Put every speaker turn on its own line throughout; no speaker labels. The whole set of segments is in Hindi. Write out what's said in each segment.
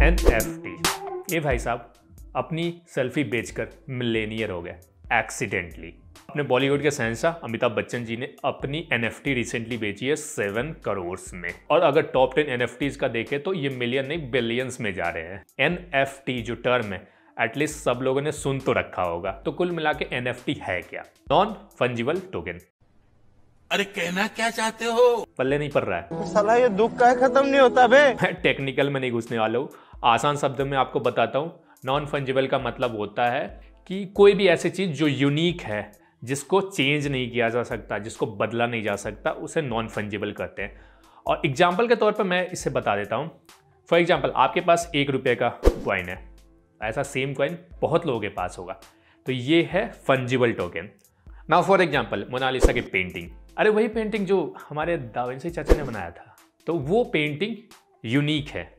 NFT, ये भाई साहब अपनी सेल्फी बेचकर मिलेनियर हो गए एक्सीडेंटली। अपने बॉलीवुड के शहंशाह अमिताभ बच्चन जी ने अपनी NFT रिसेंटली बेची है 7 करोड़ में, और अगर टॉप 10 NFTs का देखें तो ये मिलियन नहीं बिलियंस में जा रहे हैं। NFT जो टर्म है एटलीस्ट सब लोगों ने सुन तो रखा होगा। तो कुल मिला के NFT है क्या? Non fungible token.
अरे कहना क्या चाहते हो?
पल्ले नहीं पड़ रहा है
साला, ये दुख का खत्म नहीं होता बे।
मैं टेक्निकल में नहीं घुसने वाला हूँ, आसान शब्दों में आपको बताता हूँ। नॉन फंजिबल का मतलब होता है कि कोई भी ऐसी चीज जो यूनिक है, जिसको चेंज नहीं किया जा सकता, जिसको बदला नहीं जा सकता, उसे नॉन फंजिबल कहते हैं। और एग्जाम्पल के तौर पर मैं इसे बता देता हूँ। फॉर एग्जाम्पल, आपके पास 1 रुपये का कॉइन है, ऐसा सेम कॉइन बहुत लोगों के पास होगा, तो ये है fungible token. Now for example, Mona Lisa की पेंटिंग, अरे वही पेंटिंग जो हमारे दा विंची चाचा ने बनाया था, तो वो पेंटिंग यूनिक है,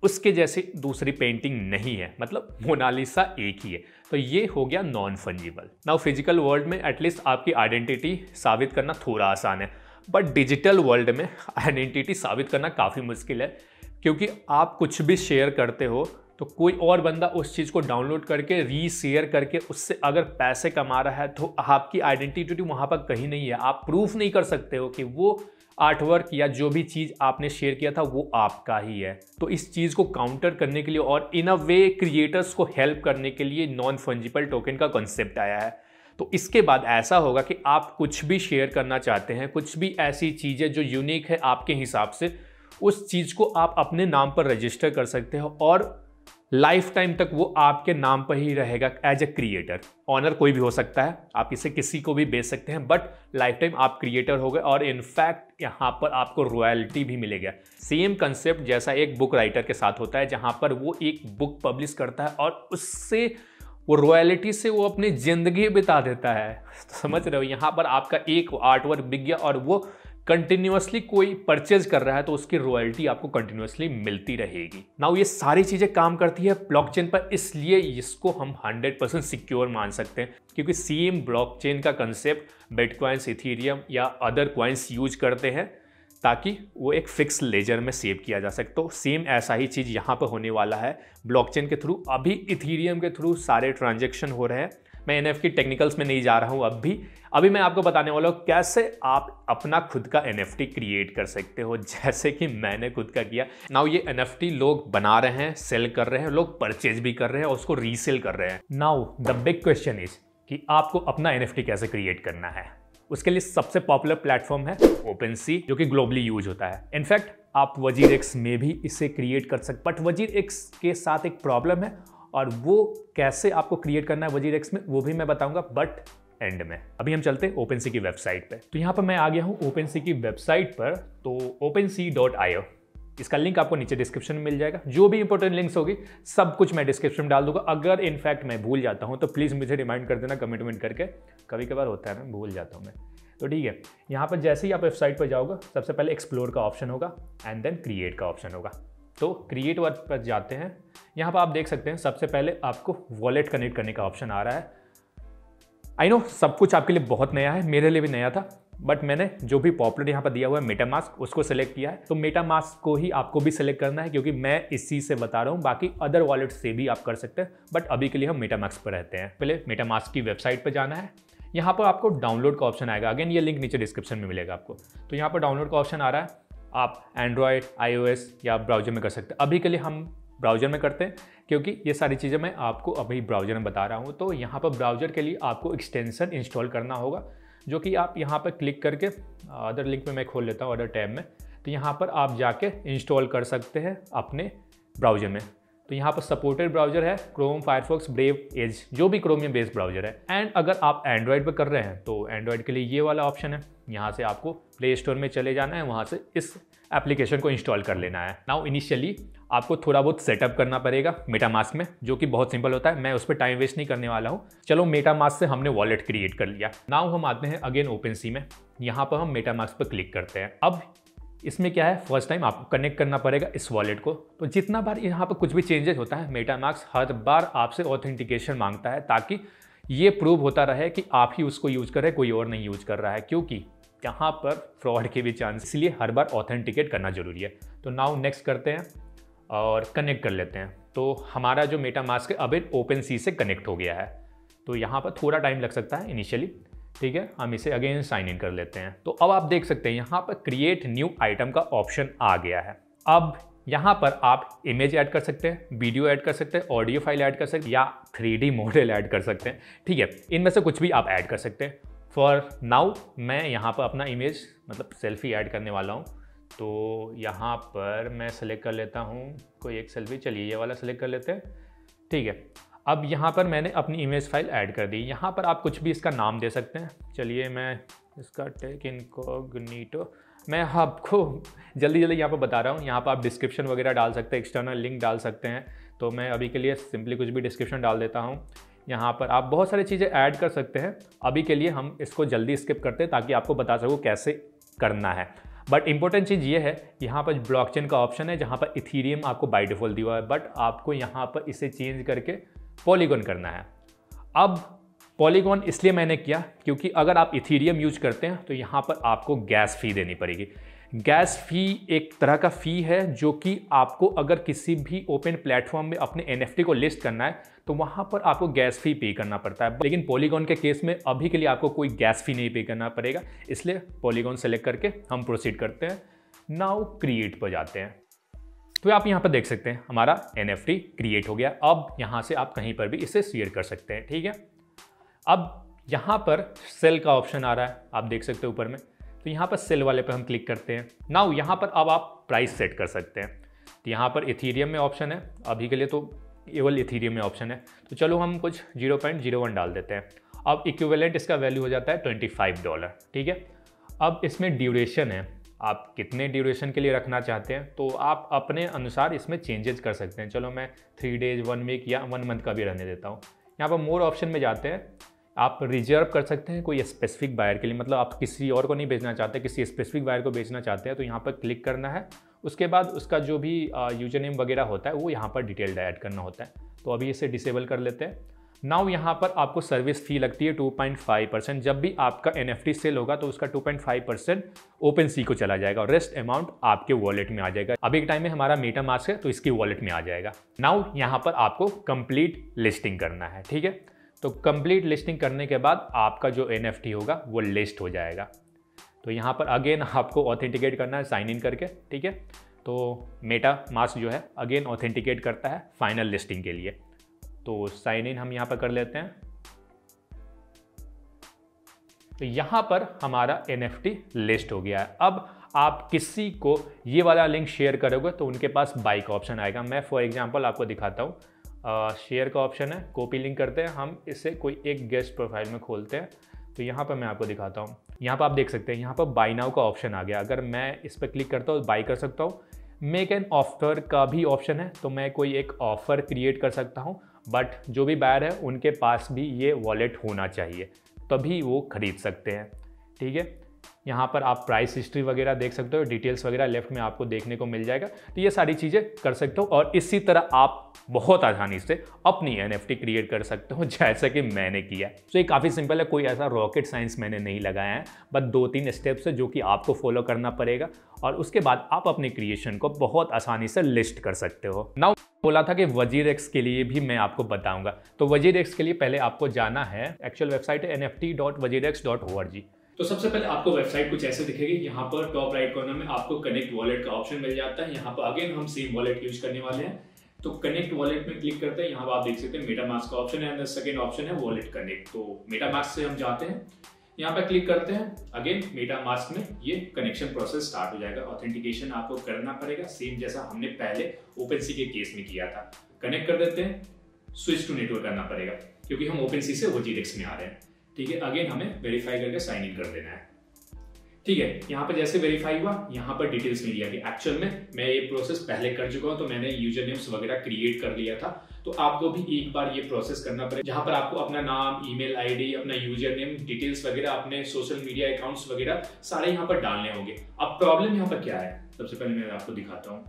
उसके जैसी दूसरी पेंटिंग नहीं है, मतलब मोनालिसा एक ही है, तो ये हो गया non fungible. Now physical world में एटलीस्ट आपकी आइडेंटिटी साबित करना थोड़ा आसान है, बट डिजिटल वर्ल्ड में आइडेंटिटी साबित करना काफ़ी मुश्किल है, क्योंकि आप कुछ भी शेयर करते हो तो कोई और बंदा उस चीज़ को डाउनलोड करके रीशेयर करके उससे अगर पैसे कमा रहा है, तो आपकी आइडेंटिटी वहाँ पर कहीं नहीं है। आप प्रूफ नहीं कर सकते हो कि वो आर्टवर्क या जो भी चीज़ आपने शेयर किया था वो आपका ही है। तो इस चीज़ को काउंटर करने के लिए और इन अ वे क्रिएटर्स को हेल्प करने के लिए नॉन फंजिबल टोकन का कॉन्सेप्ट आया है। तो इसके बाद ऐसा होगा कि आप कुछ भी शेयर करना चाहते हैं, कुछ भी ऐसी चीज़ें जो यूनिक है आपके हिसाब से, उस चीज़ को आप अपने नाम पर रजिस्टर कर सकते हो और लाइफ टाइम तक वो आपके नाम पर ही रहेगा एज ए क्रिएटर। ऑनर कोई भी हो सकता है, आप इसे किसी को भी बेच सकते हैं, बट लाइफ टाइम आप क्रिएटर हो गए और इनफैक्ट यहाँ पर आपको रॉयल्टी भी मिलेगा। सेम कंसेप्ट जैसा एक बुक राइटर के साथ होता है, जहाँ पर वो एक बुक पब्लिश करता है और उससे वो रॉयल्टी से वो अपनी ज़िंदगी बिता देता है। समझ रहे हो? यहाँ पर आपका एक आर्टवर्क बिक गया और वो कंटिन्यूअसली कोई परचेज कर रहा है, तो उसकी रॉयल्टी आपको कंटिन्यूअसली मिलती रहेगी। नाउ ये सारी चीज़ें काम करती है ब्लॉकचेन पर, इसलिए इसको हम 100% सिक्योर मान सकते हैं, क्योंकि सेम ब्लॉकचेन का कंसेप्ट बिटकॉइंस, इथेरियम या अदर कॉइन्स यूज करते हैं ताकि वो एक फिक्स लेजर में सेव किया जा सके। तो सेम ऐसा ही चीज़ यहाँ पर होने वाला है ब्लॉकचेन के थ्रू। अभी इथेरियम के थ्रू सारे ट्रांजेक्शन हो रहे हैं। मैं NFT टेक्निकल्स में नहीं जा रहा हूँ अभी मैं आपको बताने वाला हूँ कैसे आप अपना खुद का NFT क्रिएट कर सकते हो, जैसे कि मैंने खुद का किया। नाउ ये NFT लोग बना रहे हैं, सेल कर रहे हैं, लोग परचेज भी कर रहे हैं और उसको रीसेल कर रहे हैं। Now the big question is कि आपको अपना NFT कैसे क्रिएट करना है। उसके लिए सबसे पॉपुलर प्लेटफॉर्म है OpenSea, जो कि ग्लोबली यूज होता है। इनफैक्ट आप WazirX में भी इसे क्रिएट कर सकते, बट WazirX के साथ एक प्रॉब्लम है, और वो कैसे आपको क्रिएट करना है WazirX में वो भी मैं बताऊंगा, बट एंड में। अभी हम चलते हैं OpenSea की वेबसाइट पे। तो यहाँ पर मैं आ गया हूँ OpenSea की वेबसाइट पर। तो OpenSea.io, इसका लिंक आपको नीचे डिस्क्रिप्शन में मिल जाएगा। जो भी इंपॉर्टेंट लिंक्स होगी सब कुछ मैं डिस्क्रिप्शन में डाल दूंगा। अगर इनफैक्ट मैं भूल जाता हूँ तो प्लीज़ मुझे रिमाइंड कर देना कमेंट करके, कभी कभार होता है ना, भूल जाता हूँ मैं। तो ठीक है, यहाँ पर जैसे ही आप वेबसाइट पर जाओगे, सबसे पहले एक्सप्लोर का ऑप्शन होगा एंड देन क्रिएट का ऑप्शन होगा। तो क्रिएट वर्क पर जाते हैं। यहाँ पर आप देख सकते हैं सबसे पहले आपको वॉलेट कनेक्ट करने का ऑप्शन आ रहा है। आई नो सब कुछ आपके लिए बहुत नया है, मेरे लिए भी नया था, बट मैंने जो भी पॉपुलर यहाँ पर दिया हुआ है मेटामास्क, उसको सेलेक्ट किया है। तो मेटामास्क को ही आपको भी सेलेक्ट करना है, क्योंकि मैं इसी से बता रहा हूँ। बाकी अदर वॉलेट से भी आप कर सकते हैं, बट अभी के लिए हम मेटामास्क पर रहते हैं। पहले मेटामास्क की वेबसाइट पर जाना है। यहाँ पर आपको डाउनलोड का ऑप्शन आएगा। अगेन ये लिंक नीचे डिस्क्रिप्शन में मिलेगा आपको। तो यहाँ पर डाउनलोड का ऑप्शन आ रहा है। आप एंड्रॉयड, iOS या ब्राउजर में कर सकते हैं। अभी के लिए हम ब्राउजर में करते हैं, क्योंकि ये सारी चीज़ें मैं आपको अभी ब्राउजर में बता रहा हूँ। तो यहाँ पर ब्राउजर के लिए आपको एक्सटेंशन इंस्टॉल करना होगा, जो कि आप यहाँ पर क्लिक करके अदर लिंक में मैं खोल लेता हूँ अदर टैब में। तो यहाँ पर आप जाके इंस्टॉल कर सकते हैं अपने ब्राउजर में। तो यहाँ पर सपोर्टेड ब्राउजर है क्रोम, फायरफॉक्स, ब्रेव, एज, जो भी क्रोमियम बेस्ड ब्राउजर है। एंड अगर आप एंड्रॉयड पर कर रहे हैं तो एंड्रॉयड के लिए ये वाला ऑप्शन है। यहाँ से आपको प्ले स्टोर में चले जाना है, वहाँ से इस एप्लीकेशन को इंस्टॉल कर लेना है। नाउ इनिशियली आपको थोड़ा बहुत सेटअप करना पड़ेगा मेटामास्क में, जो कि बहुत सिंपल होता है। मैं उस पर टाइम वेस्ट नहीं करने वाला हूँ। चलो, मेटामास्क से हमने वॉलेट क्रिएट कर लिया। नाउ हम आते हैं अगेन OpenSea में। यहाँ पर हम मेटामास्क पर क्लिक करते हैं। अब इसमें क्या है, फर्स्ट टाइम आपको कनेक्ट करना पड़ेगा इस वॉलेट को। तो जितना बार यहाँ पर कुछ भी चेंजेस होता है, मेटामास्क हर बार आपसे ऑथेंटिकेशन मांगता है, ताकि ये प्रूव होता रहे कि आप ही उसको यूज कर रहे हैं, कोई और नहीं यूज कर रहा है, क्योंकि यहाँ पर फ्रॉड के भी चांस, इसलिए हर बार ऑथेंटिकेट करना जरूरी है। तो नाउ नेक्स्ट करते हैं। और कनेक्ट कर लेते हैं। तो हमारा जो मेटामास्क है अब OpenSea से कनेक्ट हो गया है। तो यहाँ पर थोड़ा टाइम लग सकता है इनिशियली, ठीक है। हम इसे अगेन साइन इन कर लेते हैं। तो अब आप देख सकते हैं यहाँ पर क्रिएट न्यू आइटम का ऑप्शन आ गया है। अब यहाँ पर आप इमेज ऐड कर सकते हैं, वीडियो ऐड कर सकते हैं, ऑडियो फाइल ऐड कर सकते हैं या 3D मॉडल ऐड कर सकते हैं, ठीक है। इनमें से कुछ भी आप ऐड कर सकते हैं। फॉर नाउ मैं यहाँ पर अपना इमेज मतलब सेल्फी ऐड करने वाला हूँ। तो यहाँ पर मैं सेलेक्ट कर लेता हूँ कोई एक सेल्फी, चलिए ये वाला सेलेक्ट कर लेते हैं, ठीक है। अब यहाँ पर मैंने अपनी इमेज फाइल ऐड कर दी। यहाँ पर आप कुछ भी इसका नाम दे सकते हैं। चलिए मैं इसका टेक इनकॉग्निटो, मैं आपको जल्दी यहाँ पर बता रहा हूँ। यहाँ पर आप डिस्क्रिप्शन वगैरह डाल सकते हैं, एक्सटर्नल लिंक डाल सकते हैं। तो मैं अभी के लिए सिंपली कुछ भी डिस्क्रिप्शन डाल देता हूँ। यहाँ पर आप बहुत सारी चीज़ें ऐड कर सकते हैं। अभी के लिए हम इसको जल्दी स्किप करते हैं ताकि आपको बता सकूँ कैसे करना है। बट इंपॉर्टेंट चीज़ ये है, यहाँ पर ब्लॉकचेन का ऑप्शन है जहाँ पर इथीरियम आपको बाय डिफ़ॉल्ट दिया हुआ है, बट आपको यहाँ पर इसे चेंज करके पॉलीगॉन करना है। अब पॉलीगॉन इसलिए मैंने किया क्योंकि अगर आप इथीरियम यूज करते हैं तो यहाँ पर आपको गैस फ़ी देनी पड़ेगी। गैस फ़ी एक तरह का फ़ी है जो कि आपको अगर किसी भी ओपन प्लेटफॉर्म में अपने NFT को लिस्ट करना है तो वहाँ पर आपको गैस फ़ी पे करना पड़ता है। लेकिन पॉलीगॉन के केस में अभी के लिए आपको कोई गैस फ़ी नहीं पे करना पड़ेगा, इसलिए पॉलीगॉन सेलेक्ट करके हम प्रोसीड करते हैं। नाउ क्रिएट पर जाते हैं। तो आप यहाँ पर देख सकते हैं हमारा NFT क्रिएट हो गया। अब यहाँ से आप कहीं पर भी इसे शेयर कर सकते हैं, ठीक है। अब यहाँ पर सेल का ऑप्शन आ रहा है, आप देख सकते हैं ऊपर में। तो यहाँ पर सेल वाले पे हम क्लिक करते हैं। नाउ यहाँ पर अब आप प्राइस सेट कर सकते हैं। तो यहाँ पर इथीरियम में ऑप्शन है, अभी के लिए तो केवल इथीरियम में ऑप्शन है। तो चलो हम कुछ 0.01 डाल देते हैं। अब इक्विवेलेंट इसका वैल्यू हो जाता है $25, ठीक है। अब इसमें ड्यूरेशन है, आप कितने ड्यूरेशन के लिए रखना चाहते हैं तो आप अपने अनुसार इसमें चेंजेस कर सकते हैं। चलो मैं 3 डेज, 1 वीक या 1 मंथ का भी रहने देता हूँ। यहाँ पर मोर ऑप्शन में जाते हैं, आप रिजर्व कर सकते हैं कोई स्पेसिफिक बायर के लिए, मतलब आप किसी और को नहीं बेचना चाहते, किसी स्पेसिफिक बायर को बेचना चाहते हैं तो यहाँ पर क्लिक करना है। उसके बाद उसका जो भी यूजर नेम वगैरह होता है वो यहाँ पर डिटेल्ड ऐड करना होता है। तो अभी इसे डिसेबल कर लेते हैं। नाउ यहाँ पर आपको सर्विस फी लगती है 2.5%। जब भी आपका NFT सेल होगा तो उसका 2.5% OpenSea को चला जाएगा और रेस्ट अमाउंट आपके वॉलेट में आ जाएगा। अभी के टाइम में हमारा मेटामास्क है तो इसकी वॉलेट में आ जाएगा। नाउ यहाँ पर आपको कंप्लीट लिस्टिंग करना है, ठीक है। तो कंप्लीट लिस्टिंग करने के बाद आपका जो NFT होगा वो लिस्ट हो जाएगा। तो यहाँ पर अगेन आपको ऑथेंटिकेट करना है साइन इन करके, ठीक है। तो मेटामास्क जो है अगेन ऑथेंटिकेट करता है फाइनल लिस्टिंग के लिए। तो साइन इन हम यहाँ पर कर लेते हैं। तो यहाँ पर हमारा NFT लिस्ट हो गया है। अब आप किसी को ये वाला लिंक शेयर करोगे तो उनके पास बाय का ऑप्शन आएगा। मैं फॉर एग्जांपल आपको दिखाता हूँ। शेयर का ऑप्शन है, कॉपी लिंक करते हैं, हम इसे कोई एक गेस्ट प्रोफाइल में खोलते हैं। तो यहाँ पर मैं आपको दिखाता हूँ। यहाँ पर आप देख सकते हैं यहाँ पर बाय नाउ का ऑप्शन आ गया। अगर मैं इस पर क्लिक करता हूँ बाय कर सकता हूँ। मेक एन ऑफर का भी ऑप्शन है, तो मैं कोई एक ऑफ़र क्रिएट कर सकता हूँ, बट जो भी बायर है उनके पास भी ये वॉलेट होना चाहिए तभी वो खरीद सकते हैं, ठीक है। यहाँ पर आप प्राइस हिस्ट्री वगैरह देख सकते हो, डिटेल्स वगैरह लेफ्ट में आपको देखने को मिल जाएगा। तो ये सारी चीज़ें कर सकते हो और इसी तरह आप बहुत आसानी से अपनी NFT क्रिएट कर सकते हो जैसा कि मैंने किया। तो ये काफ़ी सिंपल है, कोई ऐसा रॉकेट साइंस मैंने नहीं लगाया है, बस 2-3 स्टेप्स है जो कि आपको फॉलो करना पड़ेगा और उसके बाद आप अपनी क्रिएशन को बहुत आसानी से लिस्ट कर सकते हो। नाउ बोला था कि WazirX के लिए भी मैं आपको बताऊंगा। तो WazirX के लिए पहले आपको जाना है, एक्चुअल वेबसाइट है nft.wazirx.org। तो सबसे पहले आपको वेबसाइट कुछ ऐसे दिखेगी। यहाँ पर टॉप राइट कॉर्नर में आपको कनेक्ट वॉलेट का ऑप्शन मिल जाता है। यहाँ पर अगेन हम सेम वॉलेट यूज करने वाले हैं, तो कनेक्ट वॉलेट में क्लिक करते हैं। यहाँ पर आप देख सकते हैं मेटामास्क का ऑप्शन है एंड सेकंड ऑप्शन है वॉलेट कनेक्ट। तो मेटामास्क से हम जाते हैं, यहाँ पर क्लिक करते हैं। अगेन मेटामास्क में ये कनेक्शन प्रोसेस स्टार्ट हो जाएगा। ऑथेंटिकेशन आपको करना पड़ेगा सेम जैसा हमने पहले OpenSea के केस में किया था। कनेक्ट कर देते हैं, स्विच टू नेटवर्क करना पड़ेगा क्योंकि हम OpenSea से WazirX में आ रहे हैं, ठीक है। अगेन हमें वेरीफाई करके साइन इन कर देना है, ठीक है। यहाँ पर जैसे वेरीफाई हुआ, यहाँ पर डिटेल्स में लिया कि एक्चुअल में मैं ये प्रोसेस पहले कर चुका हूँ, तो मैंने यूजर नेम्स वगैरह क्रिएट कर लिया था। तो आपको भी एक बार ये प्रोसेस करना पड़ेगा जहाँ पर आपको अपना नाम, ईमेल आईडी, अपना यूजर नेम, डिटेल्स वगैरह, अपने सोशल मीडिया अकाउंट्स वगैरह सारे यहाँ पर डालने होंगे। अब प्रॉब्लम यहाँ पर क्या है, सबसे पहले मैं आपको दिखाता हूँ।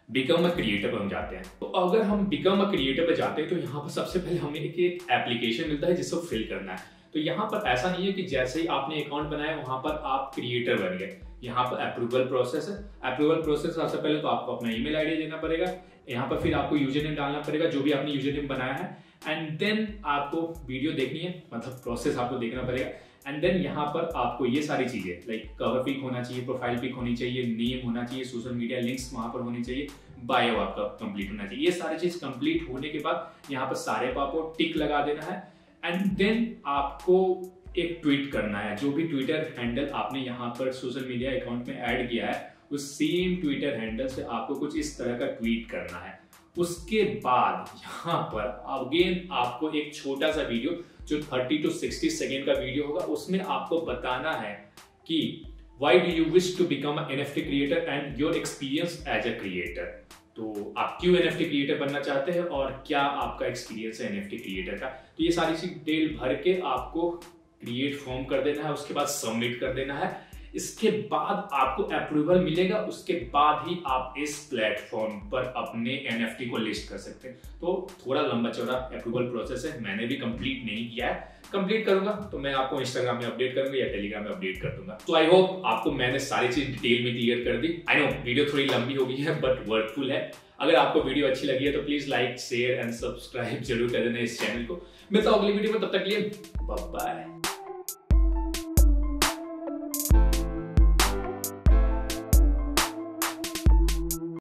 बिकम अ क्रिएटर पर हम जाते हैं। तो अगर हम बिकम अ क्रिएटर पर जाते हैं तो यहाँ पर सबसे पहले हमें एक एप्लीकेशन मिलता है जिसको फिल करना है। तो तो यहाँ पर ऐसा नहीं है कि जैसे ही आपने अकाउंट बनाया वहां पर आप क्रिएटर बन गए। यहाँ पर अप्रूवल प्रोसेस है। अप्रूवल प्रोसेस सबसे पहले तो आपको अपना ईमेल आईडी देना पड़ेगा, यहाँ पर फिर आपको यूजर नेम डालना पड़ेगा जो भी आपने यूजर नेम बनाया है, एंड देन आपको वीडियो देखनी है, मतलब प्रोसेस आपको देखना पड़ेगा। एंड देन यहाँ पर आपको ये सारी चीजें लाइक कवर पिक होना चाहिए, प्रोफाइल पिक होनी चाहिए, नेम होना चाहिए, सोशल मीडिया लिंक्स वहां पर होनी चाहिए, बायो आपका कंप्लीट होना चाहिए। ये सारी चीज कंप्लीट होने के बाद यहाँ पर सारे पर आपको टिक लगा देना है, एंड देन आपको एक ट्वीट करना है। जो भी ट्विटर हैंडल आपने यहाँ पर सोशल मीडिया अकाउंट में ऐड किया है उस सेम ट्विटर हैंडल से आपको कुछ इस तरह का ट्वीट करना है। उसके बाद यहाँ पर अगेन आपको एक छोटा सा वीडियो जो 30 to 60 सेकेंड का वीडियो होगा, उसमें आपको बताना है कि why do you wish to become an NFT creator and your experience as a creator। तो आप क्यों NFT क्रिएटर बनना चाहते हैं और क्या आपका एक्सपीरियंस है NFT क्रिएटर का। तो ये सारी चीज डिटेल भर के आपको क्रिएट फॉर्म कर देना है, उसके बाद सबमिट कर देना है। इसके बाद आपको अप्रूवल मिलेगा, उसके बाद ही आप इस प्लेटफॉर्म पर अपने NFT को लिस्ट कर सकते हैं। तो थोड़ा लंबा चौड़ा अप्रूवल प्रोसेस है, मैंने भी कंप्लीट नहीं किया है। कंप्लीट करूंगा तो मैं आपको इंस्टाग्राम में अपडेट करूंगा या टेलीग्राम में अपडेट कर दूंगा। तो आई होप आपको मैंने सारी चीज डिटेल में क्लियर कर दी। आई नो वीडियो थोड़ी लंबी हो गई है बट वर्थफुल है। अगर आपको वीडियो अच्छी लगी है तो please like share and subscribe जरूर कर देना इस चैनल को। मिलता हूं अगली वीडियो में, तब तक के लिए बाय बाय।